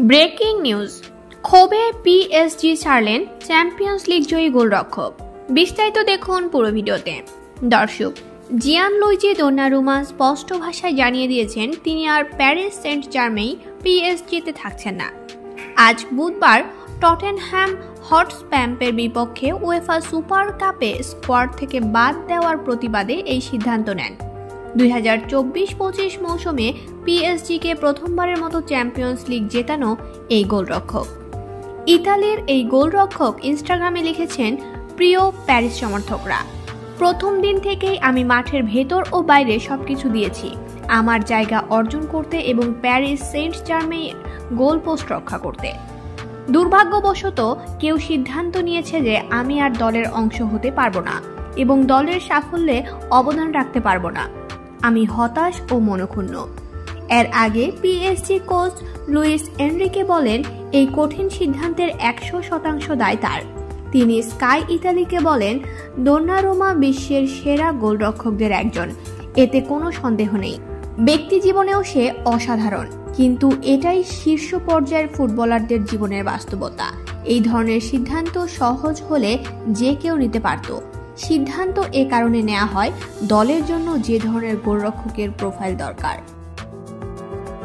Breaking news, ক্ষোভে PSG ছাড়লেন champions league জয়ী গোলরক্ষক। বিস্তারিত দেখুন পুরো ভিডিওতে। দর্শক, জিয়ানলুইজি দোন্নারুমা স্পষ্ট ভাষায় জানিয়ে দিয়েছেন তিনি আর প্যারিস সেন্ট জার্মেই পিএসজিতে থাকছেন না। আজ বুধবার টটেনহ্যাম হটস্পারের বিপক্ষে উয়েফা সুপার কাপে স্কোয়াড থেকে বাদ দেওয়ার প্রতিবাদে এই সিদ্ধান্ত নেন। 2024-25 মৌসুমে পিএসজিকে প্রথমবারের মতো চ্যাম্পিয়ন্স লিগ জেতানো এই গোলরক্ষক। ইতালির এই গোলরক্ষক ইনস্টাগ্রামে লিখেছেন, প্রিয় প্যারিস সমর্থকরা, প্রথম দিন থেকেই আমি মাঠের ভেতর ও বাইরে সবকিছু দিয়েছি আমার জায়গা অর্জন করতে এবং প্যারিস সেন্ট জার্মেইয়ের গোলপোস্ট রক্ষা করতে। দুর্ভাগ্যবশত কেউ সিদ্ধান্ত নিয়েছে যে আমি আর দলের অংশ হতে পারবো না এবং দলের সাফল্যে অবদান রাখতে পারবো না। আমি হতাশ ও মনক্ষুণ্ণ। এর আগে পিএসজি কোচ লুইস এনরিকে বলেন, এই কঠিন সিদ্ধান্তের 100% দায় তার। তিনি স্কাই ইতালিকে বলেন, দোন্নারুমা বিশ্বের সেরা গোলরক্ষকদের একজন, এতে কোনো সন্দেহ নেই। ব্যক্তি জীবনেও সে অসাধারণ, কিন্তু এটাই শীর্ষ পর্যায়ের ফুটবলারদের জীবনের বাস্তবতা। এই ধরনের সিদ্ধান্ত সহজ হলে যে কেউ নিতে পারত। সিদ্ধান্ত এ কারণে নেওয়া হয় দলের জন্য যে ধরনের গোলরক্ষকের প্রোফাইল দরকার।